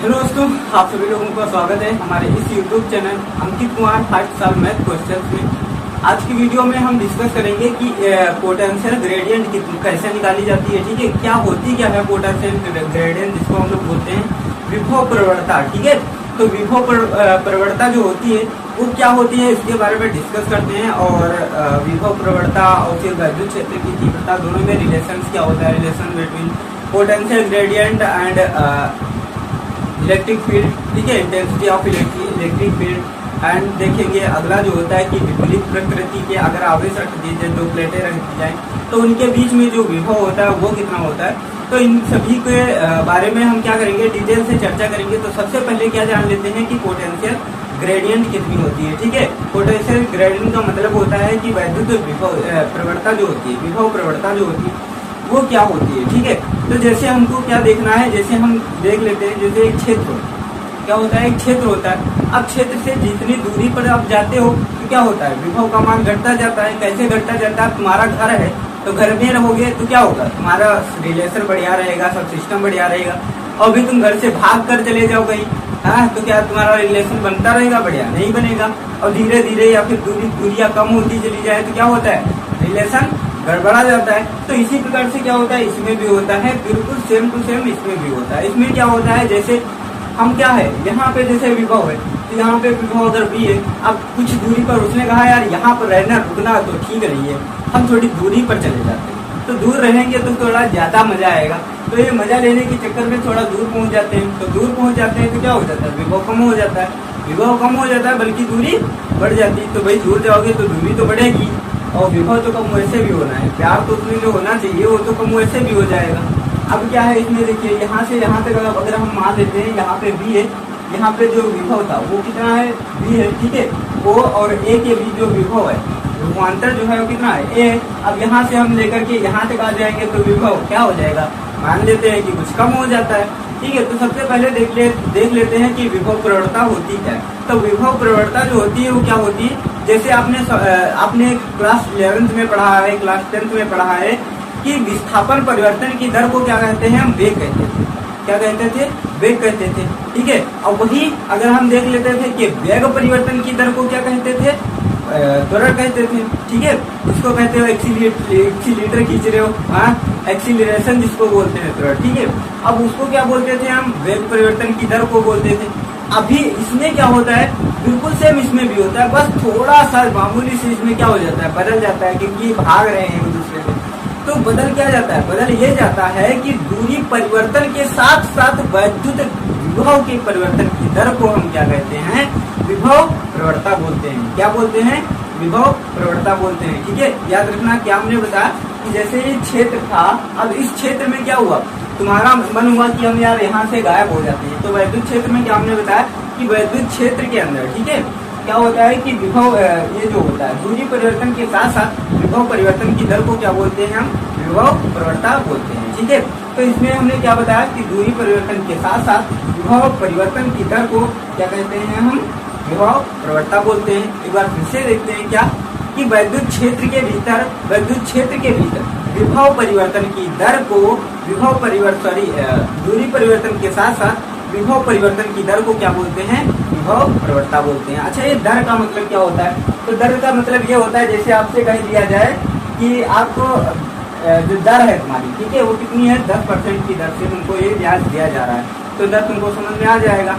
Hello दोस्तों, आप सभी लोगों का स्वागत है हमारे इस YouTube चैनल अंकित कुमार 5 साल मैथ क्वेश्चंस में। आज की वीडियो में हम डिस्कस करेंगे कि पोटेंशियल ग्रेडियंट कैसे निकाली जाती है। ठीक है, क्या होती क्या है पोटेंशियल ग्रेडियंट, जिसको हम लोग बोलते हैं विभव प्रवणता। ठीक है, तो विभव प्रवणता जो होती है वो क्या होती है, इसके बारे में डिस्कस करते हैं। और विभव प्रवणता और फिर वैद्युत क्षेत्र की तीव्रता दोनों में रिलेशन क्या होता है, relation between potential gradient and electric field. ठीक है, intensity of electric field. And देखेंगे अगला जो होता है कि विपरीत प्रकृति के अगर आवेश रख दिए जाए, दो प्लेटें रख दी जाए, तो उनके बीच में जो विभव होता है वो कितना होता है। तो इन सभी के बारे में हम क्या करेंगे, डिटेल से चर्चा करेंगे। तो सबसे पहले क्या जान लेते हैं कि पोटेंशियल ग्रेडियंट कितनी होती है। ठीक है, पोटेंशियल ग्रेडियंट का मतलब होता है कि वैद्युत विभव प्रवणता जो होती है, विभव प्रवणता जो होती है वो क्या होती है। ठीक है, तो जैसे हमको क्या देखना है, जैसे हम देख लेते हैं, जैसे एक क्षेत्र क्या होता है, एक क्षेत्र होता है। अब क्षेत्र से जितनी दूरी पर आप जाते हो तो क्या होता है, विभव का मान घटता जाता है। कैसे घटता जाता है, तुम्हारा घर है तो घर में रहोगे तो क्या होगा, तुम्हारा रिलेशन बढ़िया रहेगा, सब सिस्टम बढ़िया रहेगा। और भी तुम घर से भाग कर चले जाओ कहीं, हाँ, तो क्या तुम्हारा रिलेशन बनता रहेगा, बढ़िया नहीं बनेगा। और धीरे धीरे या फिर दूरियां कम होती चली जाए तो क्या होता है, रिलेशन गड़बड़ा जाता है। तो इसी प्रकार से क्या होता है, इसमें भी होता है, बिल्कुल सेम टू सेम इसमें भी होता है। इसमें क्या होता है, जैसे हम क्या है, यहाँ पे जैसे विभव है तो यहाँ पे विभव अगर भी है, अब कुछ दूरी पर उसने कहा यार यहाँ पर रहना रुकना तो ठीक नहीं है, हम थोड़ी दूरी पर चले जाते हैं। तो दूर रहेंगे तो थोड़ा ज्यादा मजा आएगा। तो ये मजा लेने के चक्कर में थोड़ा दूर पहुंच जाते हैं। तो दूर पहुंच जाते हैं तो क्या हो जाता है, विभव कम हो जाता है। विभव कम हो जाता है बल्कि दूरी बढ़ जाती है। तो भाई दूर जाओगे तो दूरी तो बढ़ेगी और विभव तो कम वैसे भी होना है, प्यार तो उसमें जो होना चाहिए वो तो कम वैसे भी हो जाएगा। अब क्या है इसमें, देखिए यहाँ से यहाँ तक अगर हम मान लेते हैं, यहाँ पे बी है, यहाँ पे जो विभव था वो कितना है, बी है। ठीक है, ओ और ए के बीच जो विभव है, विभवांतर जो है वो कितना है, ए है। अब यहाँ से हम लेकर के यहाँ तक आ जाएंगे तो विभव क्या हो जाएगा, मान लेते हैं कि कुछ कम हो जाता है। ठीक है, तो सबसे पहले देख लेते हैं कि विभव प्रवणता होती क्या है। तो विभव प्रवणता जो होती है वो क्या होती है, जैसे आपने क्लास 11th में पढ़ा है, क्लास 10th में पढ़ा है कि विस्थापन परिवर्तन की दर को क्या कहते हैं, हम वेग कहते थे। क्या कहते थे, वेग कहते थे। ठीक है, और वही अगर हम देख लेते थे कि वेग परिवर्तन की दर को क्या कहते थे, त्वरण कहते थे। ठीक है, इसको कहते हो एक्सीलेटर खींच रहे हो, हाँ, एक्सीलरेशन जिसको बोलते हैं त्वरण। ठीक है, अब उसको क्या बोलते थे हम, वेग परिवर्तन की दर को बोलते थे। अभी इसमें क्या होता है, बिल्कुल सेम इसमें भी होता है, बस थोड़ा सा मामूली से इसमें क्या हो जाता है, बदल जाता है, क्योंकि भाग रहे हैं एक दूसरे से। तो बदल क्या जाता है, बदल ये जाता है कि दूरी परिवर्तन के साथ साथ वैद्युत विभव के परिवर्तन की दर को हम क्या कहते हैं, विभव प्रवणता बोलते हैं। क्या बोलते हैं, विभव प्रवणता बोलते हैं। ठीक है, याद रखना क्या हमने बताया कि जैसे ये क्षेत्र था, अब इस क्षेत्र में क्या हुआ, तुम्हारा मन हुआ कि हम यार यहाँ से गायब हो जाते हैं। तो वैद्युत क्षेत्र में क्या हमने बताया कि वैद्युत क्षेत्र के अंदर, ठीक है, क्या होता है कि विभव ये जो होता है, दूरी परिवर्तन के साथ साथ विभव परिवर्तन की दर को क्या बोलते हैं, हम विभव प्रवणता बोलते हैं। ठीक है, तो इसमें हमने क्या बताया कि दूरी परिवर्तन के साथ साथ विभव परिवर्तन की दर को क्या कहते हैं, हम विभव प्रवणता बोलते हैं। एक बार फिर से देखते हैं क्या कि वैद्युत क्षेत्र के भीतर, वैद्युत क्षेत्र के भीतर विभव परिवर्तन की दर को दूरी परिवर्तन के साथ साथ विभव परिवर्तन की दर को क्या बोलते हैं, विभव प्रवणता बोलते हैं। अच्छा, ये दर का मतलब क्या होता है, तो दर का मतलब ये होता है, जैसे आपसे कह दिया जाए कि आपको जो दर है तुम्हारी, ठीक है, वो कितनी है, 10% की दर से तुमको ये ब्याज दिया जा रहा है, तो दर तुमको समझ में आ जाएगा।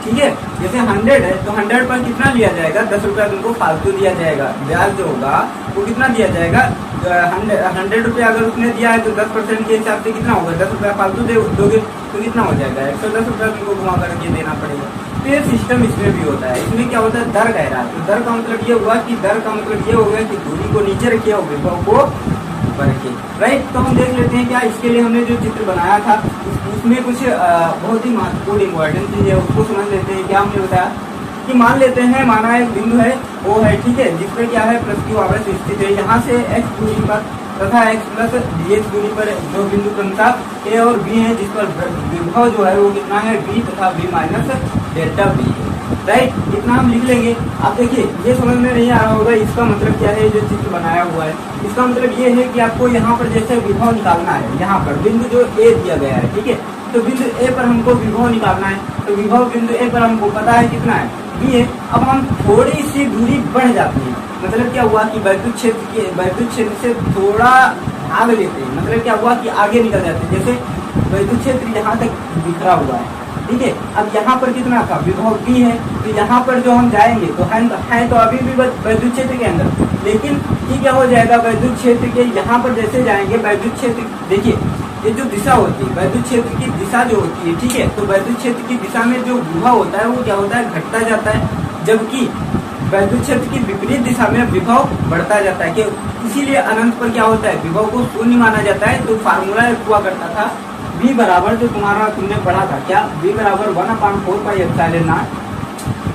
ठीक है, जैसे 100 है तो 100 पर कितना लिया जाएगा, 10 रुपया तुमको फालतू दिया जाएगा। ब्याज जो होगा वो कितना दिया जाएगा, 100 रुपया अगर उसने दिया है तो 10% के हिसाब से कितना होगा, 10 रुपया फालतू दोगे तो कितना हो जाएगा, 110 रुपया तुमको घुमा करके देना पड़ेगा। तो ये सिस्टम इसमें भी होता है। इसमें क्या होता है, दर कह रहा है। तो दर का मतलब ये हुआ कि दर का मतलब ये हो गया कि दूरी को नीचे रखिए और विभव को ऊपर रखिए। राइट, तो हम देख लेते हैं क्या, इसके लिए हमने जो चित्र बनाया था उसमें कुछ बहुत ही महत्वपूर्ण इम्पोर्टेंट चीज है, उसको समझ लेते हैं। क्या हमने बताया कि मान लेते हैं, माना एक बिंदु है वो है, ठीक है, जिसपे क्या है, पृथ्वी आवेश स्थित है। यहाँ से x दूरी पर तथा x प्लस dx दूरी पर दो बिंदु क्रमशः a और b है, जिस पर विभव जो है वो कितना है, v तथा v माइनस डेल्टा v है। राइट, इतना हम लिख लेंगे। आप देखिए, ये समझ में नहीं आ रहा होगा इसका मतलब क्या है, जो चित्र बनाया हुआ है इसका मतलब ये है कि आपको यहाँ पर जैसे विभव निकालना है, यहाँ पर बिंदु जो a दिया गया है, ठीक है, तो बिंदु ए पर हमको विभव निकालना है, तो विभव बिंदु ए पर हमको पता है कितना है, बी है। अब हम थोड़ी सी दूरी बढ़ जाती है, मतलब क्या हुआ कि वैद्युत क्षेत्र से थोड़ा भाग लेते हैं, मतलब क्या हुआ कि आगे निकल जाते हैं। जैसे वैद्युत क्षेत्र यहाँ तक बिखरा हुआ है, ठीक है। अब यहाँ पर कितना था, विभव बी है, तो यहाँ पर जो हम जाएंगे तो है तो अभी भी वैद्युत क्षेत्र के अंदर, लेकिन ये क्या हो जाएगा, वैद्युत क्षेत्र के यहाँ पर जैसे जाएंगे वैद्युत क्षेत्र, देखिए ये जो दिशा होती है वैद्युत क्षेत्र की दिशा जो होती है, ठीक है, तो वैद्युत क्षेत्र की दिशा में जो विभव होता है वो क्या होता है, घटता जाता है, जबकि वैद्युत क्षेत्र की विपरीत दिशा में विभव बढ़ता जाता है। कि इसीलिए अनंत पर क्या होता है, विभव को शून्य माना जाता है। तो फार्मूला हुआ करता था V बराबर, जो तुम्हारा तुमने पढ़ा था क्या, V बराबर 1/4πε0,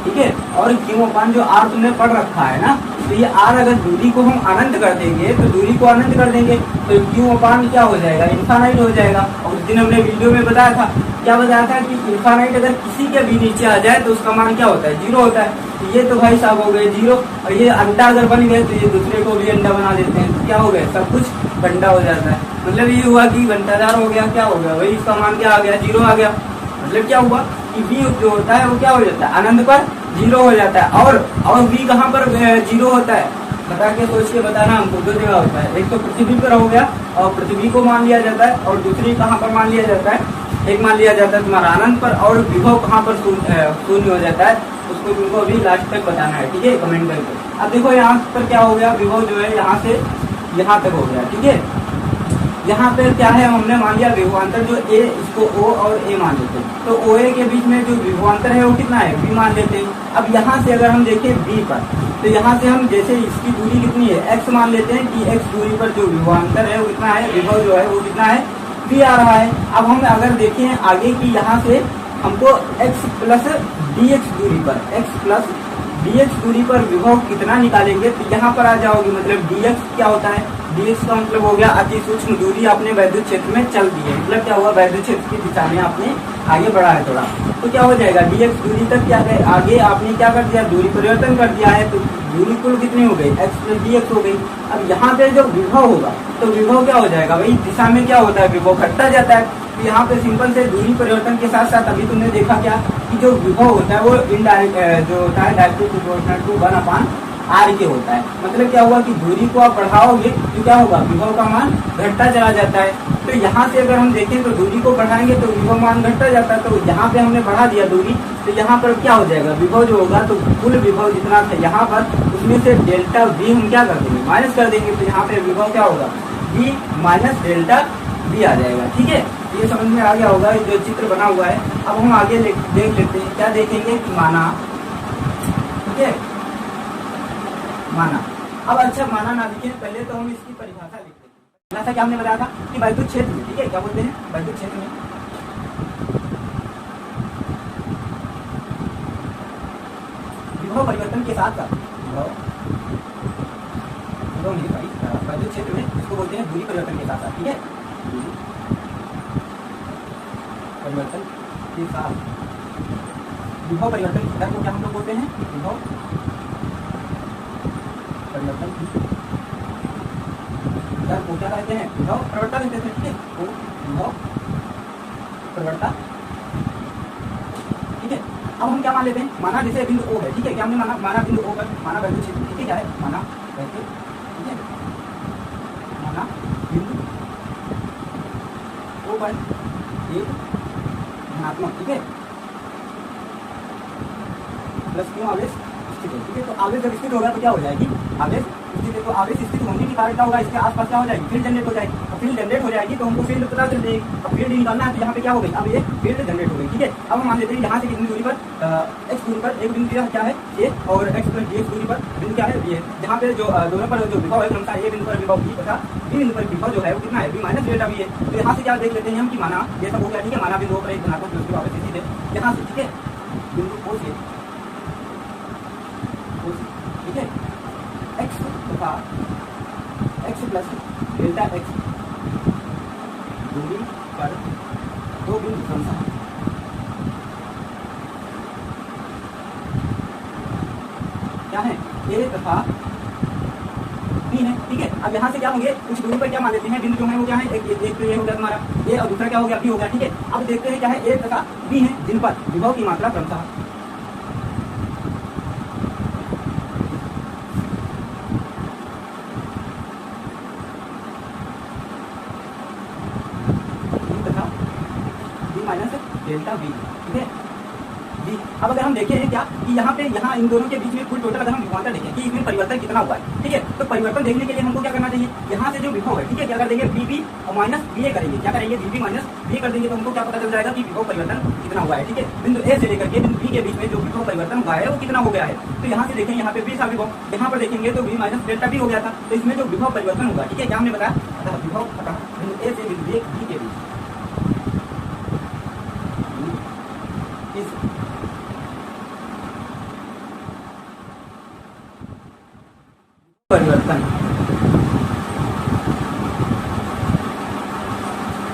ठीक है, और Q जो R तुमने पढ़ रखा है ना, तो ये R अगर दूरी को हम अनंत कर देंगे तो दूरी को अनंत कर देंगे तो Q क्या हो जाएगा, इन्फानाइट हो जाएगा। और उस दिन हमने वीडियो में बताया था, क्या बताया था कि इन्फानाइट अगर किसी के भी नीचे आ जाए तो उसका मान क्या होता है, 0 होता है। तो ये तो भाई साहब हो गए 0, और ये अंडा अगर बन गए तो ये दूसरे को भी अंडा बना देते हैं, तो क्या हो गया, सब कुछ बंडा हो जाता है। मतलब ये हुआ कि घंटादार हो गया, क्या हो गया, वही इसका मान क्या आ गया, 0 आ गया। मतलब क्या हुआ कि V जो होता है वो क्या हो जाता है, अनंत पर 0 हो जाता है। और V कहाँ पर 0 होता है, बता के सोच के बताना हमको। दो जगह होता है, एक तो पृथ्वी पर हो गया और पृथ्वी को मान लिया जाता है, और दूसरी कहाँ पर मान लिया जाता है, एक मान लिया जाता है तुम्हारा अनंत पर, और विभव कहाँ पर शून्य हो जाता है, उसको तुमको अभी लास्ट तक बताना है, ठीक है, कमेंट करके। अब देखो यहाँ पर क्या हो गया, विभव जो है यहाँ से यहाँ तक हो गया, ठीक है। यहाँ पे क्या है, हमने मान लिया विभवांतर जो A, इसको O और A मान लेते हैं, तो OA के बीच में जो विभवांतर है वो कितना है, B मान लेते हैं। अब यहाँ से अगर हम देखें B पर, तो यहाँ से हम जैसे इसकी दूरी कितनी है, x मान लेते हैं कि x दूरी पर जो विभवांतर है वो कितना है, विभव जो है वो कितना है, B आ रहा है। अब हम अगर देखें आगे की, यहाँ से हमको x प्लस dx दूरी पर, x प्लस dx दूरी पर विभव कितना निकालेंगे, तो यहाँ पर आ जाओगे, मतलब dx क्या होता है, dx का मतलब हो गया अति सूक्ष्म दूरी आपने वैद्युत क्षेत्र में चल दी है, मतलब क्या हुआ, वैद्युत क्षेत्र की दिशा में आपने आगे बढ़ा है थोड़ा, तो क्या हो जाएगा, dx दूरी तक क्या है, आगे आपने क्या कर दिया, दूरी परिवर्तन कर दिया है, तो दूरी कुल कितनी हो गई, x प्लस dx हो गई। अब यहाँ पे जो विभव होगा तो विभव क्या हो जाएगा, वही दिशा में क्या होता है, विभव घटता जाता है। तो यहाँ पे सिंपल से दूरी परिवर्तन के साथ साथ अभी तुमने देखा क्या कि जो विभव होता है वो इनडायरेक्ट जो होता है डायरेक्टली प्रोपोर्शनल टू 1/r के होता है। मतलब क्या हुआ कि दूरी को आप बढ़ाओगे तो क्या होगा, विभव का मान घटता चला जाता है। तो यहाँ से अगर हम देखें तो दूरी को बढ़ाएंगे तो विभव मान घटता जाता है। तो यहाँ पे हमने बढ़ा दिया दूरी, तो यहाँ पर क्या हो जाएगा, विभव जो होगा तो कुल विभव जितना था यहाँ पर, उसमें से डेल्टा V हम क्या कर देंगे, माइनस कर देंगे। तो यहाँ पे विभव क्या होगा, V माइनस डेल्टा V आ जाएगा। ठीक है, ये समझ में आ गया होगा जो चित्र बना हुआ है। अब हम आगे देख लेते हैं, क्या देखेंगे कि माना, ठीक है, माना। अब अच्छा माना ना लिखे, पहले तो हम इसकी परिभाषा लिखते हैं। जैसा कि हमने बताया था कि वैद्युत क्षेत्र में, ठीक है, क्या बोलते हैं वैद्युत क्षेत्र में विभव परिवर्तन के साथ साथ वैद्युत क्षेत्र में इसको बोलते हैं दूरी परिवर्तन के साथ साथ, ठीक है, परिवर्तन के साथ विभव परिवर्तन दर को क्या हम लोग बोलते हैं, विभव परिवर्तन दर को क्या कहते हैं, विभव प्रवणता कहते हैं। ठीक है, तो विभव प्रवणता, ठीक है। अब हम क्या मान लेते हैं, माना जैसे बिंदु O है, ठीक है, क्या हमने माना बिंदु O पर, माना वैद्युत क्षेत्र, ठीक है, क्या है, माना वैद्युत, ठीक है, माना बिंदु O पर एक धनात्मक, ठीक है, प्लस क्यों आवेश स्थित है। ठीक है, तो आवेश जब स्थित होगा तो क्या हो जाएगी, आवेश स्थित है, तो आवेश स्थित होने के कारण क्या होगा, इसके आसपास क्या हो जाएगी, फील्ड जनरेट हो जाएगी। और फील्ड जनरेट हो जाएगी तो हमको फील्ड पता चल जाएगी। अब फील्ड निकालना है तो यहाँ पे क्या हो गई, अब ये फील्ड जनरेट हो गई। ठीक है, अब हम मान लेते हैं यहाँ से कितनी दूरी पर, x दूरी पर एक बिंदु क्या है A, और x प्लस dx दूरी पर बिंदु क्या है B है। जहाँ पे जो दोनों पर जो विभव है क्रमशः A बिंदु पर विभव B तथा B बिंदु पर विभव जो है वो कितना है, B माइनस डेल्टा V है। तो यहाँ से क्या देख लेते हैं हम कि माना ये सब हो गया, ठीक है, माना बिंदु पर एक धनात्मक दूसरी आवेश स्थित है यहाँ से, ठीक है, बिंदु O से, ठीक है, x तथा x प्लस डेल्टा x दूरी पर दो बिंदु क्रमशः क्या है, A तथा B बी है, ठीक है। अब यहाँ से क्या होंगे, कुछ दूरी पर क्या मान लेते हैं, बिंदु जो है वो क्या है, एक तो ये हो गया तुम्हारा ए और दूसरा क्या हो गया बी हो गया, ठीक है। अब देखते हैं क्या है ए तथा बी है जिन पर विभव की मात्रा क्रमशः तथा बी माइनस डेल्टा बी, ठीक है। अब अगर हम देखें क्या कि यहाँ पे यहाँ इन दोनों के बीच में कुल टोटल अगर हम विभवांतर देखें कि इसमें परिवर्तन कितना हुआ है, ठीक है। तो परिवर्तन देखने के लिए हमको क्या करना चाहिए, यहाँ से जो विभव है, ठीक है, क्या कर देंगे बीबी और माइनस बीए करेंगे, क्या करेंगे बीबी माइनस बीए कर देंगे, तो हमको क्या पता चल जाएगा कि विभव परिवर्तन कितना हुआ है, ठीक है। बिंदु ए से लेकर के बिंदु बी के बीच में जो विभव परिवर्तन हुआ है वो कितना हो गया है। तो यहाँ से देखें, यहाँ पे बी था विभव, यहाँ पर देखेंगे तो बी माइनस डेल्टा बी हो गया था, तो इसमें जो विभव परिवर्तन हुआ, ठीक है, क्या हमने बताया विभव बिंदु ए से बिंदु बी के बीच परिवर्तन,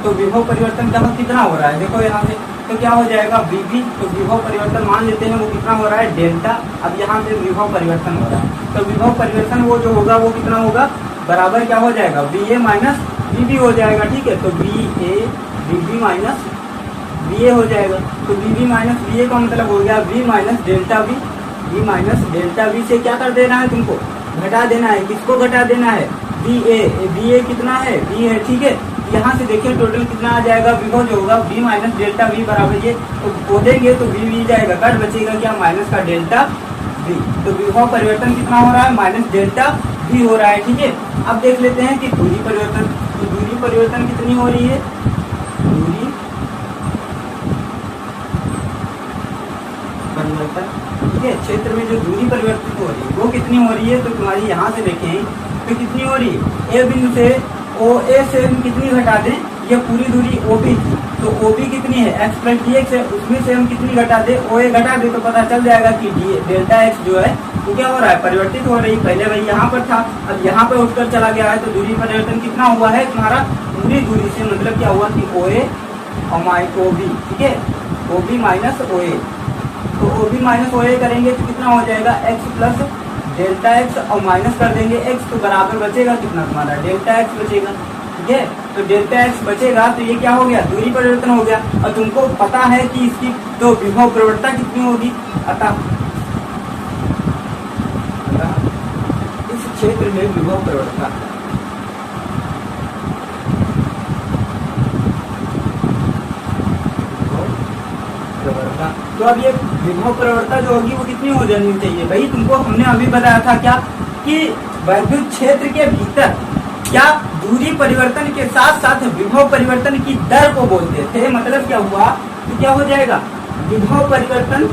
तो विभव परिवर्तन का कितना हो रहा है, देखो यहाँ से तो क्या हो जाएगा बीबी, तो विभव परिवर्तन मान लेते हैं वो कितना हो रहा है डेल्टा। अब यहाँ से विभव परिवर्तन हो रहा है, तो विभव परिवर्तन वो जो होगा वो कितना होगा, बराबर क्या हो जाएगा बी ए माइनस बीबी हो जाएगा, ठीक है। तो बी ए बीबी माइनस बी ए हो जाएगा, तो बीबी माइनस बी ए का मतलब हो गया B minus delta B, B minus delta B से क्या कर देना है तुमको, घटा देना है, किसको घटा देना है बी ए कितना है बी है, ठीक है। यहाँ से देखिए टोटल कितना आ जाएगा विभव जो होगा बी माइनस डेल्टा बी बराबर ये, तो खोदेंगे तो बी जाएगा, कट बचेगा क्या माइनस का डेल्टा बी, तो विभव परिवर्तन कितना हो रहा है माइनस डेल्टा बी हो रहा है, ठीक है। अब देख लेते हैं कि दूरी परिवर्तन, तो दूरी परिवर्तन कितनी हो रही है, दूरी परिवर्तन, ठीक है। क्षेत्र में जो दूरी परिवर्तित हो रही है वो कितनी हो रही है, तो तुम्हारी यहाँ से देखें तो कितनी हो रही है, ए बिंदु से ओ ए से हम कितनी घटा दें, ये पूरी दूरी ओ बी थी, तो ओ बी कितनी है एक्स प्लस डी एक्स है, उसमें से हम कितनी घटा दे ओ ए घटा दे, तो पता चल जाएगा कि डी डेल्टा एक्स जो है वो क्या हो रहा है परिवर्तित हो रही, पहले वही यहाँ पर था अब यहाँ पर उठकर चला गया है, तो दूरी परिवर्तन कितना हुआ है तुम्हारा, पूरी दूरी से मतलब क्या हुआ कि ओ ए और ओ बी, ठीक है, ओ बी माइनस ओ ए, तो ओ बी माइनस ओ ए करेंगे तो कितना हो जाएगा एक्स प्लस डेल्टा एक्स और माइनस कर देंगे एक्स, तो बराबर बचेगा कितना तुम्हारा डेल्टा एक्स बचेगा, ठीक है। तो डेल्टा एक्स बचेगा तो ये क्या हो गया दूरी परिवर्तन हो गया, और तुमको पता है कि इसकी तो विभव प्रवणता कितनी होगी, अतः इस क्षेत्र में विभव प्रवणता तो अब ये विभव प्रवणता जो होगी वो कितनी हो जानी चाहिए भाई, तुमको हमने अभी बताया था क्या कि वैद्युत क्षेत्र के भीतर क्या दूरी परिवर्तन के साथ साथ विभव परिवर्तन की दर को बोलते थे, मतलब क्या हुआ तो क्या हो जाएगा विभव परिवर्तन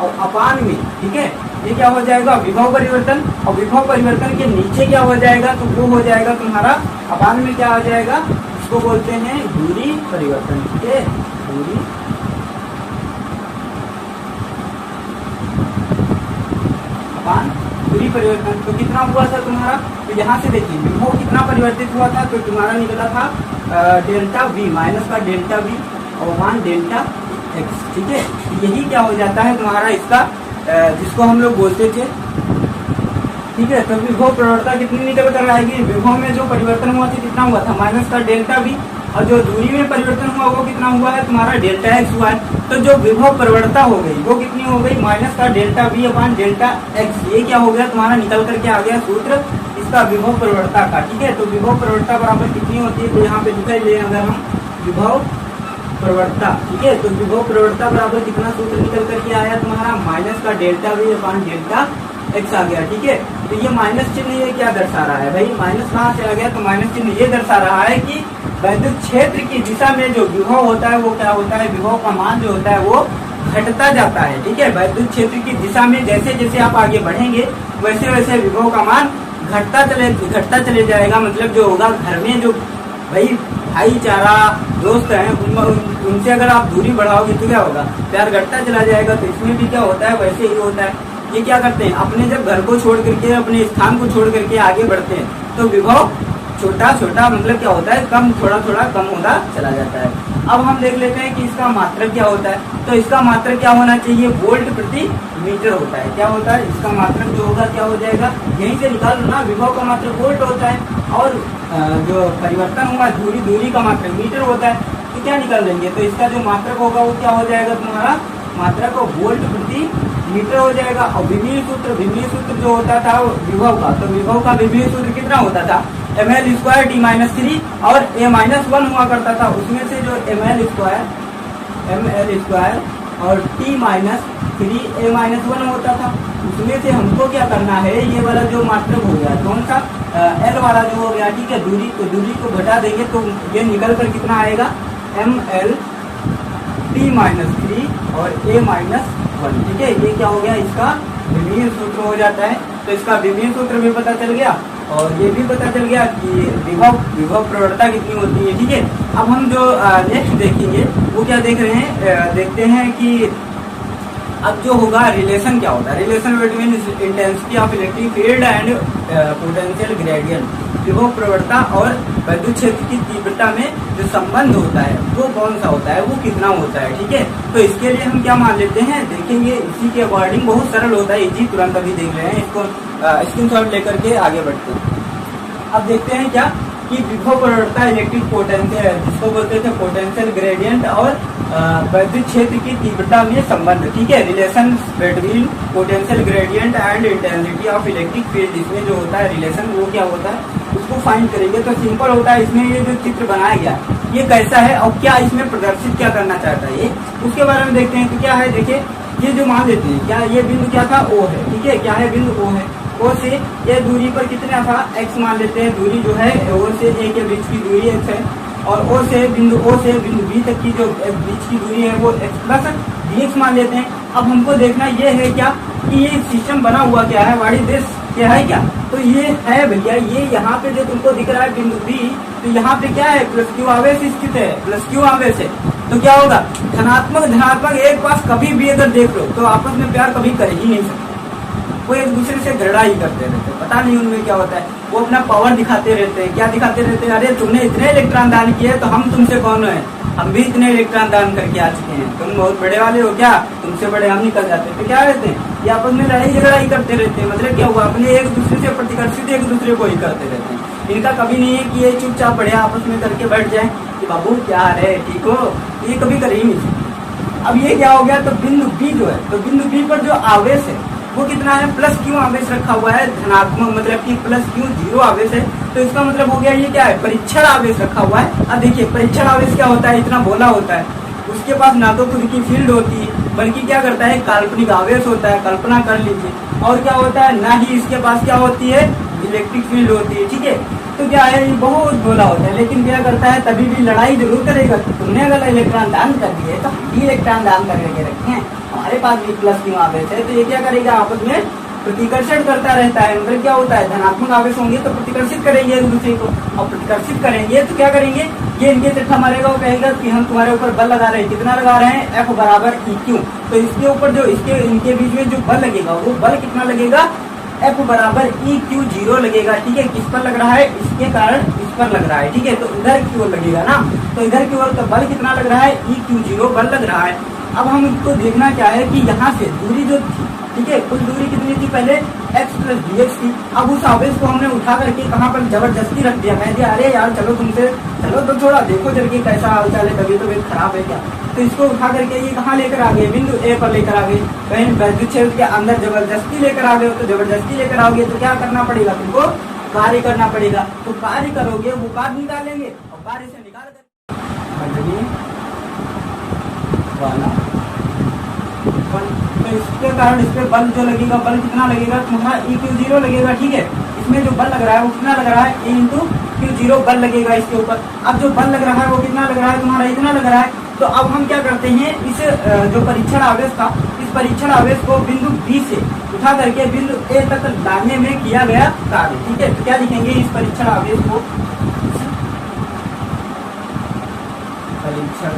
और अपान में, ठीक है, ये क्या हो जाएगा विभव परिवर्तन, और विभव परिवर्तन के नीचे क्या हो जाएगा तो वो हो जाएगा तुम्हारा अपान में क्या आ जाएगा, इसको बोलते हैं दूरी परिवर्तन, ठीक है, दूरी अपान दूरी परिवर्तन। तो कितना हुआ था तुम्हारा, तो यहाँ से देखिए विभव कितना परिवर्तित हुआ था, तो तुम्हारा निकला था डेल्टा वी माइनस का डेल्टा वी और वन डेल्टा एक्स, ठीक है। यही क्या हो जाता है तुम्हारा इसका जिसको हम लोग बोलते थे, ठीक है। तो विभव प्रवणता कितनी निकल कर आएगी, विभव में जो परिवर्तन हुआ था कितना हुआ था माइनस का डेल्टा वी, और जो दूरी में परिवर्तन हुआ वो कितना हुआ है तुम्हारा डेल्टा एक्स हुआ है, तो जो विभव प्रवणता हो गई वो कितनी हो गई माइनस का delta V upon delta x, ये क्या हो गया तुम्हारा निकल करके आ गया सूत्र इसका विभव प्रवणता का, ठीक है। तो विभव प्रवणता बराबर कितनी होती है, तो यहाँ पे लिख ले अगर हम विभव प्रवणता, ठीक है, तो विभव प्रवणता बराबर कितना सूत्र निकल करके आया तुम्हारा माइनस का delta V upon delta X आ गया, ठीक है। तो ये माइनस चिन्ह ये क्या दर्शा रहा है भाई, माइनस कहाँ से आ गया, तो माइनस चिन्ह ये दर्शा रहा है कि वैद्युत क्षेत्र की दिशा में जो विभव होता है वो क्या होता है, विभव का मान जो होता है वो घटता जाता है, ठीक है। वैद्युत क्षेत्र की दिशा में जैसे जैसे आप आगे बढ़ेंगे वैसे वैसे विभव का मान घटता चले जाएगा, मतलब जो होगा घर में जो भाईचारा दोस्त हैं उनसे अगर आप दूरी बढ़ाओगे तो क्या होगा, प्यार घटता चला जाएगा। तो इसमें भी क्या होता है वैसे ही होता है, ये क्या करते हैं अपने जब घर को छोड़ करके अपने स्थान को छोड़ करके आगे बढ़ते हैं तो विभव छोटा छोटा मतलब क्या होता है कम थोड़ा थोड़ा कम होता चला जाता है। अब हम देख लेते हैं कि इसका मात्रक क्या होता है। तो इसका मात्रक क्या होना चाहिए, वोल्ट प्रति मीटर होता है। क्या होता है इसका मात्रक जो होगा क्या हो जाएगा, यहीं से निकाल लो ना, विभव का मात्रक वोल्ट होता है और जो परिवर्तन हुआ दूरी का मात्रक मीटर होता है। तो क्या निकाल लेंगे, तो इसका जो मात्रक होगा वो क्या हो जाएगा, तुम्हारा मात्रक वोल्ट प्रति मीटर हो जाएगा। और विभव सूत्र जो होता था विभव का, तो विभव का विभव सूत्र कितना होता था, ml² t-3 और a-1 हुआ करता था। उसमें से जो ml² और t-3 a-1 होता था, उसमें से हमको क्या करना है, ये वाला जो मात्रक हो गया कौन सा, L वाला जो हो गया, ठीक है, दूरी, तो दूरी को घटा देंगे तो ये निकल कर कितना आएगा, ml t-3 और a-1, ठीक है। ये क्या हो गया, इसका विभव सूत्र हो जाता है। तो इसका विभव सूत्र भी पता चल गया और ये भी पता चल गया कि विभव प्रवणता कितनी होती है, ठीक है। अब हम जो नेक्स्ट देखेंगे वो क्या देख रहे हैं, देखते हैं कि अब जो होगा रिलेशन क्या होता है, relation between intensity of electric field and potential gradient. विभव प्रवणता और विद्युत क्षेत्र की तीव्रता में जो संबंध होता है वो कौन सा होता है, वो कितना होता है, ठीक है। तो इसके लिए हम क्या मान लेते हैं, देखेंगे इसी के अकॉर्डिंग, बहुत सरल होता है, इजी, तुरंत अभी देख रहे हैं इसको, स्क्रीनशॉट लेकर के आगे बढ़ते हैं। अब देखते हैं क्या कि विभव प्रवणता इलेक्ट्रिक पोटेंशियल, जिसको बोलते थे पोटेंशियल ग्रेडियंट, और विद्युत क्षेत्र की तीव्रता में संबंध, ठीक है, relation between potential gradient and intensity of electric field. इसमें जो होता है रिलेशन वो क्या होता है, उसको फाइंड करेंगे। तो सिंपल होता है, इसमें ये जो चित्र बनाया गया ये कैसा है और क्या इसमें प्रदर्शित क्या करना चाहता है, ये उसके बारे में देखते हैं। तो क्या है, देखिए ये जो मान लेते हैं, क्या ये बिंदु क्या था, O है, ठीक है, क्या है, बिंदु O है। O से ये दूरी पर कितना था, x मान लेते हैं, दूरी जो है O से A के बीच की दूरी x है, और O से बिंदु B तक की जो बीच की दूरी है वो x प्लस dx मान लेते हैं। अब हमको देखना ये है क्या कि ये सिस्टम बना हुआ क्या है, वाड़ी देश क्या है क्या, तो ये है भैया, ये यहाँ पे जो तुमको दिख रहा है बिंदु B, तो यहाँ पे क्या है, प्लस क्यू आवेश स्थित है, प्लस क्यू आवेश है। तो क्या होगा, धनात्मक एक पास कभी भी अगर देख लो तो आपस में प्यार कभी कर ही नहीं सकते, वो एक दूसरे से झगड़ा ही करते रहते हैं। पता नहीं उनमें क्या होता है, वो अपना पावर दिखाते रहते हैं। क्या दिखाते रहते हैं, अरे तुमने इतने इलेक्ट्रॉन दान किए तो हम तुमसे कौन है, हम भी इतने इलेक्ट्रॉन दान करके आ चुके हैं, तुम बहुत बड़े वाले हो क्या, तुमसे बड़े हम निकल जाते हैं। तो क्या रहते हैं, ये आपस में लड़ाई झगड़ा ही करते रहते हैं। मतलब क्या हुआ, अपने एक दूसरे से प्रतिकर्षित एक दूसरे को ही करते रहते हैं। इनका कभी नहीं है कि ये चुपचाप बढ़िया आपस में करके बैठ जाए कि बाबू क्या है, ठीक हो, ये कभी कर ही नहीं सकते। अब ये क्या हो गया, तो बिंदु B जो है, तो बिंदु B पर जो आवेश है वो कितना है, प्लस क्यू आवेश रखा हुआ है, धनात्मक मतलब कि प्लस क्यू 0 आवेश है। तो इसका मतलब हो गया ये क्या है, परीक्षण आवेश रखा हुआ है। अब देखिए परीक्षण आवेश क्या होता है, इतना बोला होता है, उसके पास ना तो खुद की फील्ड होती है बल्कि क्या करता है, काल्पनिक आवेश होता है, कल्पना कर लीजिए। और क्या होता है, ना ही इसके पास क्या होती है, इलेक्ट्रिक फील्ड होती है, ठीक है। तो क्या है, ये बहुत बोला होता है, लेकिन क्या करता है, तभी भी लड़ाई जरूर करेगा। तुमने अगर इलेक्ट्रॉन दान कर दिए तो हम भी इलेक्ट्रॉन दान करके रखे हैं, हमारे पास भी प्लस क्यों आवेश है। तो ये क्या करेगा, आपस में प्रतिकर्षण करता रहता है। मतलब क्या होता है, धनात्मक आवेश होंगे तो प्रतिकर्षित करेंगे एक दूसरे को, और प्रतिकर्षित करेंगे तो क्या करेंगे, ये इनके चिट्ठा मारेगा, वो कहेगा कि हम तुम्हारे ऊपर बल लगा रहे हैं। कितना लगा रहे हैं, F बराबर EQ। तो इसके ऊपर जो इनके बीच में जो बल लगेगा वो बल कितना लगेगा, F बराबर EQ 0 लगेगा, ठीक है। किस पर लग रहा है, इसके कारण इस पर लग रहा है, ठीक है। तो इधर की ओर लगेगा ना, तो इधर की ओर तो बल कितना लग रहा है, EQ 0 बल लग रहा है। अब हम इसको देखना क्या है कि यहाँ से दूरी जो थी, ठीक है, कुल दूरी कितनी थी, पहले x प्लस dx थी। अब उस आवेश को हमने उठा करके कहाँ पर जबरदस्ती रख दिया, कह दिया अरे यार चलो तुमसे, चलो तो थोड़ा देखो चल के कैसा हालचाल है, तभी तो वेट खराब है क्या। तो इसको उठा करके ये कहाँ लेकर आ गए, बिंदु A पर लेकर आ गए। कहीं विद्युत क्षेत्र के अंदर जबरदस्ती लेकर आ गए, तो जबरदस्ती लेकर आओगे तो क्या करना पड़ेगा, तुमको कार्य करना पड़ेगा। तो कार्य करोगे वो कार्य निकालेंगे, और कार्य से निकाल कर तो इसके कारण इस पे बल जो लगेगा, बल कितना लगेगा तुम्हारा, EQ 0 लगेगा, ठीक है। इसमें जो बल लग रहा है वो कितना लग रहा है, E इंटू Q 0 बल लगेगा इसके ऊपर। अब जो बल लग रहा है वो कितना लग रहा है तुम्हारा, इतना लग रहा है। तो अब हम क्या करते हैं, इस जो परीक्षण आवेश था, इस परीक्षण आवेश को बिंदु B से उठा करके बिंदु A तक लाने में किया गया कार्य, ठीक है। तो क्या लिखेंगे, इस परीक्षण आवेश को, परीक्षण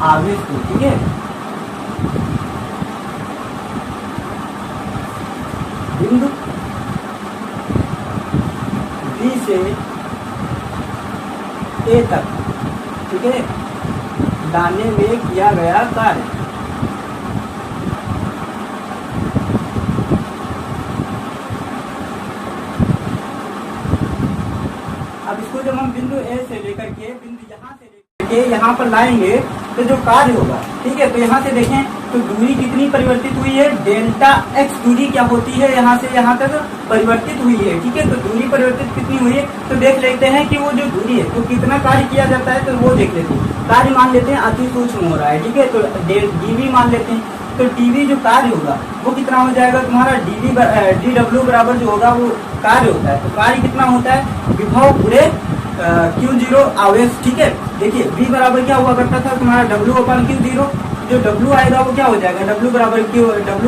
आवेश को, ठीक है, बिंदु B से A ए तक, ठीक है, लाने में किया गया कार्य। अब इसको जब हम बिंदु ए से लेकर के बिंदु यहाँ से लेकर के यहाँ पर लाएंगे तो जो कार्य होगा, ठीक है, तो यहाँ से देखें तो दूरी कितनी परिवर्तित हुई है, डेल्टा एक्स दूरी क्या होती है यहाँ से यहाँ तक परिवर्तित हुई है, ठीक है। तो दूरी परिवर्तित कितनी हुई है, तो देख लेते हैं कि वो जो दूरी है तो कितना कार्य किया जाता है, तो वो देख लेते हैं। कार्य मान लेते हैं अति सूक्ष्म हो रहा है, ठीक है, तो डीवी मान लेते हैं। तो डीवी जो कार्य होगा वो कितना हो जाएगा तुम्हारा, डी डब्ल्यू बराबर जो होगा वो कार्य होता है। तो कार्य कितना होता है, विभव पूरे Q0 आवेश, ठीक है। देखिए V बराबर क्या हुआ करता था तुम्हारा W/Q0, जो W आएगा वो क्या हो जाएगा, W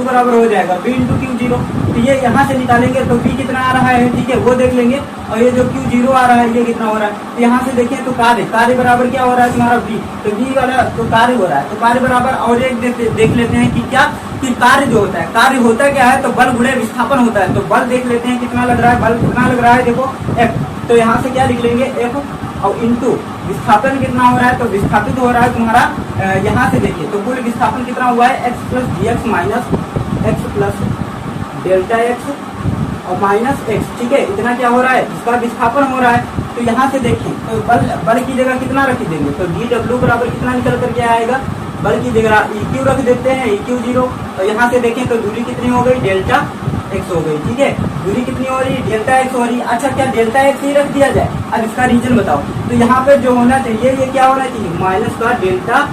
बराबर हो जाएगा V इंटू Q0। तो ये यहाँ से निकालेंगे तो V कितना आ रहा है, ठीक है, वो देख लेंगे। और ये जो Q0 आ रहा है ये कितना हो रहा है, तो यहाँ से देखें तो कार्य बराबर क्या हो रहा है तुम्हारा V, तो V वाला तो कार्य हो रहा है, तो कार्य बराबर और एक देख लेते हैं कि क्या, कि कार्य जो होता है, कार्य होता क्या है, तो बल गुणे विस्थापन होता है। तो बल देख लेते हैं कितना लग रहा है, बल कितना लग रहा है, देखो F, तो यहाँ से क्या लिख लेंगे F, और इंटू विस्थापन कितना हो रहा है, तो विस्थापित हो रहा है तुम्हारा यहाँ से देखिए तो कुल विस्थापन कितना हुआ है, x plus D x minus x plus delta x और माइनस एक्स, ठीक है, इतना क्या हो रहा है, इसका विस्थापन हो रहा है। तो यहाँ से देखें तो बल की जगह कितना रख देंगे, तो डी डब्ल्यू बराबर कितना निकल करके आएगा, बल की जगह EQ रख देते हैं, EQ0। तो यहाँ से देखें तो दूरी कितनी हो गई, डेल्टा एक्स हो गई, ठीक है, दूरी कितनी हो रही है, डेल्टा एक्स हो रही है। अच्छा क्या डेल्टा एक्स ही रख दिया जाए, अब इसका रीजन बताओ। तो यहाँ पे जो होना चाहिए ये क्या होना चाहिए, माइनस का डेल्टा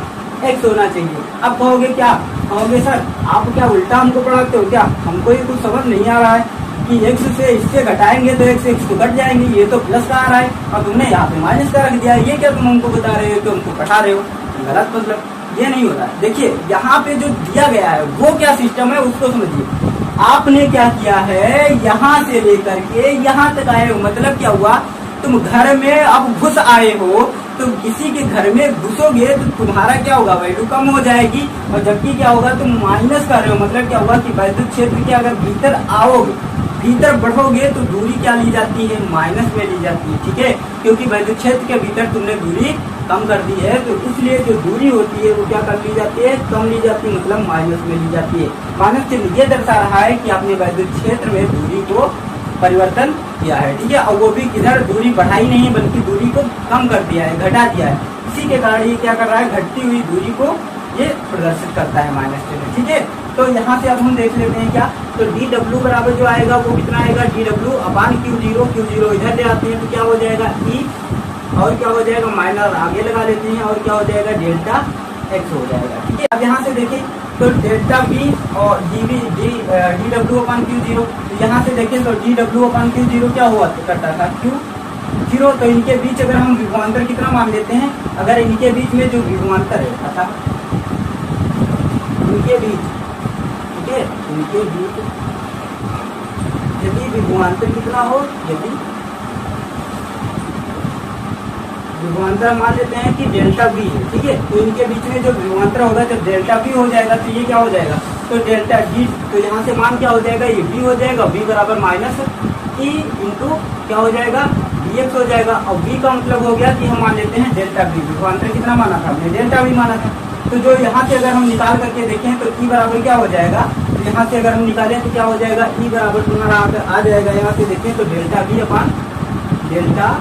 एक्स होना चाहिए। अब कहोगे क्या, कहोगे सर आप क्या उल्टा हमको पढ़ाते हो क्या, हमको ये कुछ समझ नहीं आ रहा है कि एक्स से इससे घटाएंगे तो एक्स तो घट जाएंगे, ये तो प्लस का आ रहा है और तुमने यहाँ पे माइनस का रख दिया, ये क्या तुम हमको बता रहे हो कि हमको पढ़ा रहे हो, गलत मतलब ये नहीं होता है। देखिए यहाँ पे जो दिया गया है वो क्या सिस्टम है उसको समझिए। आपने क्या किया है, यहाँ से लेकर के यहाँ तक आए हो, मतलब क्या हुआ, तुम घर में अब घुस आए हो, तुम किसी के घर में घुसोगे तो तुम्हारा क्या होगा, वैल्यू कम हो जाएगी, और जबकि क्या होगा तुम माइनस कर रहे हो, मतलब क्या होगा कि वैद्युत क्षेत्र के अगर भीतर आओगे, भीतर बढ़ोगे तो दूरी क्या ली जाती है, माइनस में ली जाती है, ठीक है, क्योंकि वैद्युत क्षेत्र के भीतर तुमने दूरी कम कर दी है, तो इसलिए जो दूरी होती है वो क्या कर ली जाती है, कम ली जाती है, मतलब माइनस में ली जाती है। माइनस से ये दर्शा रहा है कि आपने वैद्युत क्षेत्र में दूरी को परिवर्तन किया है, ठीक है, और वो भी किधर दूरी बढ़ाई नहीं बल्कि दूरी को कम कर दिया है, घटा दिया है। इसी के कारण ये क्या कर रहा है, घटती हुई दूरी को ये प्रदर्शित करता है माइनस चिन्ह, ठीक है। तो यहाँ से अब हम देख लेते हैं क्या, तो डी डब्ल्यू बराबर जो आएगा वो कितना आएगा, डी डब्ल्यू अपान Q0 इधर ले आते हैं तो क्या हो जाएगा E, और क्या हो जाएगा माइनस आगे लगा लेते हैं, और क्या हो जाएगा डेल्टा एक्स हो जाएगा, ठीक है। अब यहाँ से देखें तो डेल्टा V और डी डब्ल्यू अपान Q0, तो यहाँ से देखें तो डी डब्ल्यू अपान Q0 क्या हुआ करता था, Q0। तो इनके बीच अगर हम विभवांतर कितना मान लेते हैं, अगर इनके बीच में जो विभवांतर है अर्थात इनके बीच, ठीक है, इनके बीच यदि विभवांतर कितना हो, यदि विभवांतर मान लेते हैं कि डेल्टा V है, ठीक है, तो इनके बीच में जो विभवांतर होगा जब डेल्टा V हो जाएगा तो ये क्या हो जाएगा, तो डेल्टा D, तो यहाँ से मान क्या हो जाएगा, ये V हो जाएगा, V बराबर माइनस E इंटू क्या हो जाएगा, dx हो जाएगा। और V का मतलब हो गया कि हम मान लेते हैं डेल्टा V, विभवांतर कितना माना था हमने, डेल्टा V माना था। तो जो यहाँ से अगर हम निकाल करके देखें तो E बराबर क्या हो जाएगा, तो यहाँ से अगर हम निकालें तो क्या हो जाएगा, E बराबर तुम्हारा आ जाएगा, यहाँ से देखें तो डेल्टा V अपान डेल्टा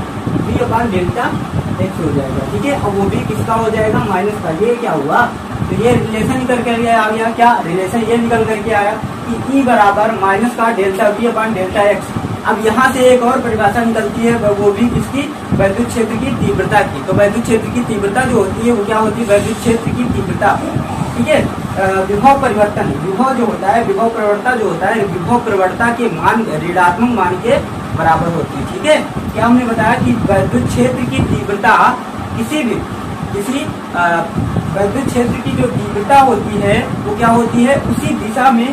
एक्स हो जाएगा, ठीक है, और वो भी किसका हो जाएगा, माइनस का। ये क्या हुआ, तो ये रिलेशन निकल करके आ गया, क्या रिलेशन ये निकल करके आया कि E बराबर माइनस का डेल्टा V अपान डेल्टा एक्स। अब यहाँ से एक और परिभाषा निकलती है, वो भी किसकी, वैद्युत क्षेत्र की तीव्रता की। तो वैद्युत क्षेत्र की तीव्रता जो होती है वो क्या होती है, वैद्युत क्षेत्र की तीव्रता, ठीक है। विभव परिवर्तन, विभव जो होता है, विभव प्रवणता जो होता है, विभव प्रवणता के मान ऋणात्मक मान के बराबर होती है, ठीक है। क्या हमने बताया कि वैद्युत क्षेत्र की तीव्रता किसी वैद्युत क्षेत्र की जो तीव्रता होती है वो क्या होती है, उसी दिशा में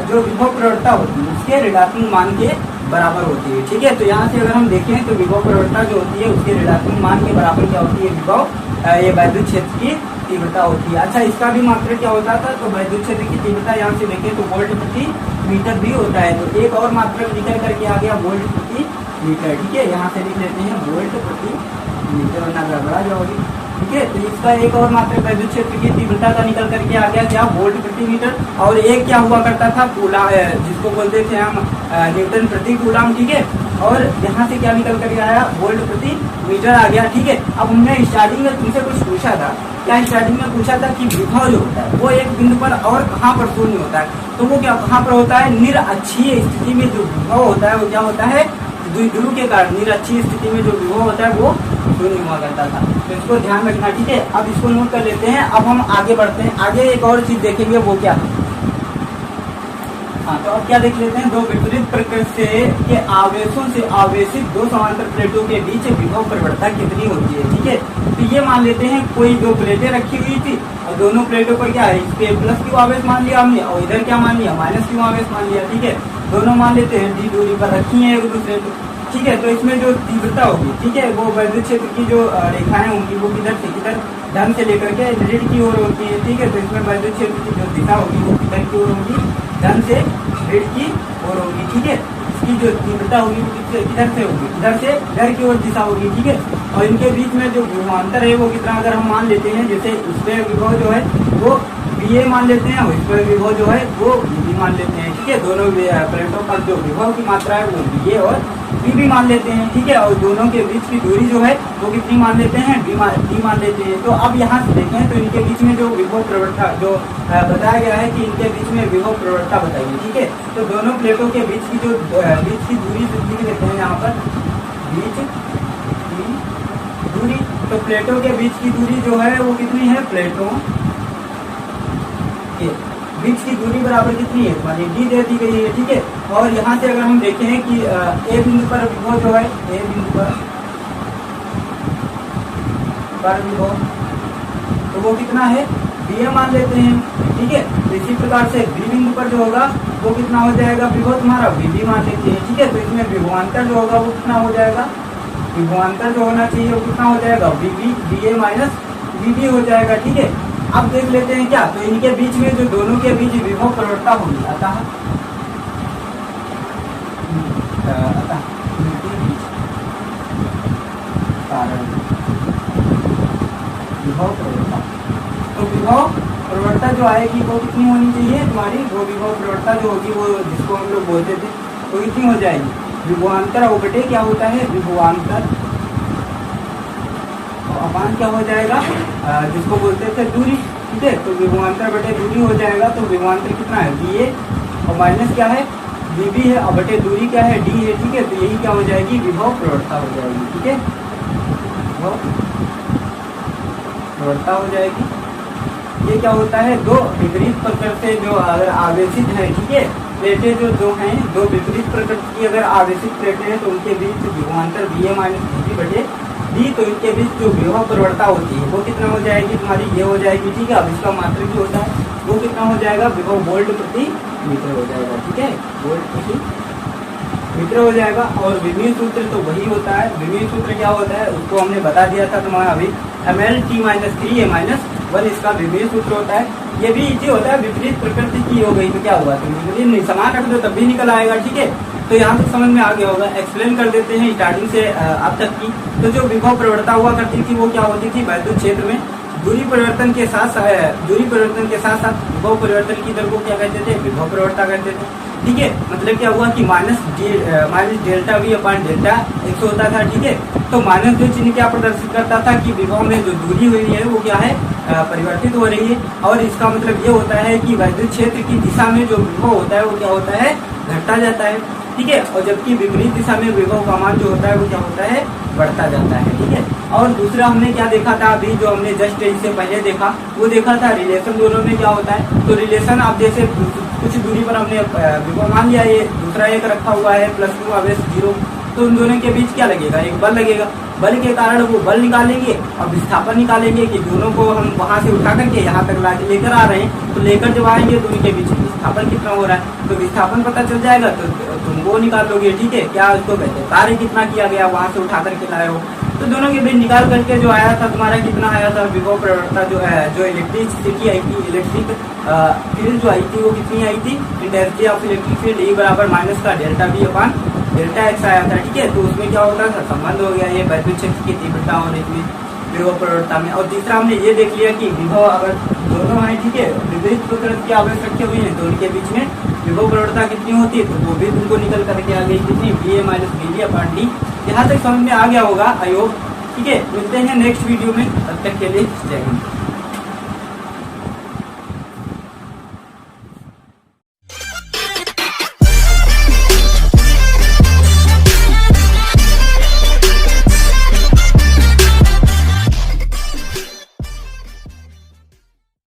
जो विभव प्रवणता होती है उसके ऋणात्मक मान के बराबर होती है, ठीक है। तो यहाँ से अगर हम देखें तो विभव प्रवणता जो होती है उसके ऋणात्मक मान के बराबर क्या होती है, विभव ये वैद्युत क्षेत्र की तीव्रता होती है। अच्छा इसका भी मात्रक क्या होता था, तो वैद्युत क्षेत्र की तीव्रता यहाँ से देखें तो वोल्ट प्रति मीटर भी होता है। तो एक और मात्रक निकल करके आ गया वोल्ट प्रति मीटर, ठीक है, यहाँ से लिख लेते हैं वोल्ट प्रति सेंटीमीटर, वरना गड़बड़ा जाओगी। ठीक है, तो इसका एक और मात्रक वैद्युत क्षेत्र की तीव्रता का निकल करके आ गया क्या, वोल्ट प्रति मीटर। और एक क्या हुआ करता था, कूलाम, जिसको बोलते थे हम न्यूटन प्रति कूलाम। ठीक है, और यहाँ से क्या निकल करके आया, वोल्ट प्रति मीटर आ गया। ठीक है, अब हमने स्टार्टिंग में तुमसे कुछ पूछा था, क्या स्टार्टिंग में पूछा था कि विभव जो होता है वो एक बिंदु पर और कहाँ पर शून्य होता है, तो वो क्या कहाँ पर होता है, निरअक्षीय स्थिति में जो विभव होता है वो क्या होता है, द्विध्रुव के कारण निरअक्षीय स्थिति में जो विभव होता है वो शून्य हुआ करता था। तो इसको ध्यान रखना। ठीक है, अब इसको नोट कर लेते हैं। अब हम आगे बढ़ते हैं, आगे एक और चीज देखेंगे, वो क्या है। हाँ, तो अब क्या देख लेते हैं, दो विपरीत प्रकृति के आवेशों से आवेशित दो समांतर प्लेटों के बीच विभव प्रवणता कितनी होती है। ठीक है, तो ये मान लेते हैं कोई दो प्लेटें रखी हुई थी और दोनों प्लेटों पर क्या है, इस पे प्लस क्यू आवेश मान लिया हमने और इधर क्या मान लिया, माइनस क्यू आवेश मान लिया। ठीक है, दोनों मान लेते हैं डी दूरी पर रखी है एक दूसरे को। ठीक है, तो इसमें जो तीव्रता होगी, ठीक है, वो वैद्युत क्षेत्र की जो रेखाएं होंगी वो किधर से किधर, धन से लेकर के ऋण की ओर होती है। ठीक है, तो इसमें वैद्युत क्षेत्र की जो दिशा होगी वो किधर की ओर होगी, धन से ऋण की ओर होगी। ठीक है, इसकी जो तीव्रता होगी वो किधर से होगी, इधर से इधर की ओर दिशा होगी। ठीक है, और इनके बीच में जो विभवांतर है वो कितना, अगर हम मान लेते हैं, जैसे इसमें विभव जो है वो बीए मान लेते हैं और इसमें विभव जो है वो बीबी मान लेते हैं। ठीक है, दोनों प्लेटों पर जो विभव की मात्रा है वो बीए और बीबी मान लेते हैं। ठीक है, और दोनों के बीच की दूरी जो है वो कितनी मान लेते हैं, डी मान लेते हैं। तो अब यहाँ से देखें तो इनके बीच में जो विभव प्रवणता जो बताया गया है कि इनके बीच में विभव प्रवणता बताइए। ठीक है, तो दोनों प्लेटों के बीच की जो बीच की दूरी लिख लेते हैं यहाँ पर, बीच की दूरी। तो प्लेटों के बीच की दूरी जो है वो कितनी है, प्लेटों के बीच की दूरी बराबर कितनी है, हमारी डी दे दी गई है। ठीक है, और यहाँ से अगर हम देखें कि ए बिंदु पर विभव जो है, ए बिंदु पर विभव तो वो कितना है, बी मान लेते हैं। ठीक है, तो इसी प्रकार से बी बिंदु पर जो होगा वो कितना हो जाएगा, विभव तुम्हारा बीबी मान लेते हैं। ठीक है, तो इसमें विभवांतर जो होगा वो कितना हो जाएगा, विभवांतर जो होना चाहिए वो कितना हो जाएगा, बीबी बी ए माइनस बीबी हो जाएगा। ठीक है, अब देख लेते हैं क्या, तो इनके बीच में जो दोनों के बीच विभव प्रवणता होगी, अतः विभव प्रवणता, तो विभव प्रवणता जो आएगी वो कितनी होनी चाहिए तुम्हारी, वो विभव प्रवणता जो होगी वो जिसको हम लोग बोलते थे वो कितनी हो जाएगी, विभवांतर बटे क्या होता है, विभवांतर अपान क्या हो जाएगा, जिसको बोलते थे दूरी। ठीक है, तो विभवांतर बटे दूरी हो जाएगा। तो विभवांतर कितना है, बी ए और माइनस क्या है, बीबी है और बटे दूरी क्या है, डी है। ठीक है, तो यही क्या हो जाएगी, विभव प्रवणता हो जाएगी। ठीक है, विभव प्रवणता हो जाएगी। ये क्या होता है, दो विपरीत प्रकृति से जो अगर आवेशित है, ठीक है, प्लेटें जो दो हैं, दो विपरीत प्रकृति की अगर आवेशित प्लेटें हैं तो उनके बीच विभवांतर बी ए माइनस बीबी बटे डी, तो इनके बीच जो विभव प्रवणता होती है वो कितना हो जाएगी तुम्हारी, ये हो जाएगी। ठीक है, अब इसका मात्रक जो होता है वो कितना हो जाएगा, विभव वोल्ट प्रति मीटर हो जाएगा। ठीक है, वोल्ट प्रति मीटर हो जाएगा। और विमीय सूत्र तो वही होता है, विमीय सूत्र क्या होता है उसको हमने बता दिया था तुम्हारा अभी, ml_t-3a-1 इसका विमीय सूत्र होता है। ये भी इजी होता है, विपरीत प्रकृति की हो गई तो क्या हुआ, तो विपरीत समान रख दो तब भी निकल आएगा। ठीक है, तो यहाँ तक समझ में आ गया होगा। एक्सप्लेन कर देते हैं स्टार्टिंग से अब तक की। तो जो विभव प्रवणता हुआ करती थी वो क्या होती थी, वैद्युत क्षेत्र में दूरी परिवर्तन के साथ साथ विभव परिवर्तन की दर को क्या कहते थे, विभव प्रवणता कहते थे। ठीक है, मतलब क्या हुआ कि minus delta V upon delta x होता था। ठीक है, तो माइनस जो चिन्ह क्या प्रदर्शित करता था कि विभव में जो दूरी हुई है वो क्या है, परिवर्तित हो रही है। और इसका मतलब ये होता है कि वैद्युत क्षेत्र की दिशा में जो विभव होता है वो क्या होता है, घटता जाता है। ठीक है, और जबकि विपरीत दिशा में विभव का मान जो होता है वो क्या होता है, बढ़ता जाता है। ठीक है, और दूसरा हमने क्या देखा था अभी, जो हमने जस्ट इससे पहले देखा वो देखा था रिलेशन दोनों में क्या होता है। तो रिलेशन आप जैसे कुछ दूरी पर हमने विभव मान लिया, ये दूसरा एक रखा हुआ है प्लस टू आवेश 0, तो उन दोनों के बीच क्या लगेगा, एक बल लगेगा। बल के कारण वो बल निकालेंगे और विस्थापन निकालेंगे कि दोनों को हम वहां से उठा करके यहाँ तक लेकर आ रहे हैं, तो लेकर जब आएंगे तो उनके बीच विस्थापन कितना हो रहा है, तो विस्थापन पता चल जाएगा तो तुम वो निकाल लोगे। ठीक है, क्या उसको कहते हैं, कार्य कितना किया गया वहां से उठा करके लाए हो, तो दोनों के बीच निकाल करके जो आया था तुम्हारा कितना आया था, विभव प्रवणता जो है, जो इलेक्ट्रिसिटी आई थी, इलेक्ट्रिक फील्ड जो आई थी वो कितनी आई थी, intensity of electric field E बराबर माइनस का delta V upon delta x आया था, ठीक है। तो उसमें क्या होता था, संबंध हो गया ये वैद्युत क्षेत्र की तीव्रता और इसमें विभव प्रवणता में। और तीसरा हमने ये देख लिया कि विभव अगर दोनों आए, ठीक है, विपरीत प्रकृति के आवेश रखे हुए हैं तो उनके बीच में विभव प्रवणता कितनी होती है, तो वो भी तुमको निकल करके आ गई कितनी, BA minus BB upon D। यहाँ तक समझ में आ गया होगा आई होप, ठीक है। मिलते हैं नेक्स्ट वीडियो में, तब तक के लिए जय हिंद।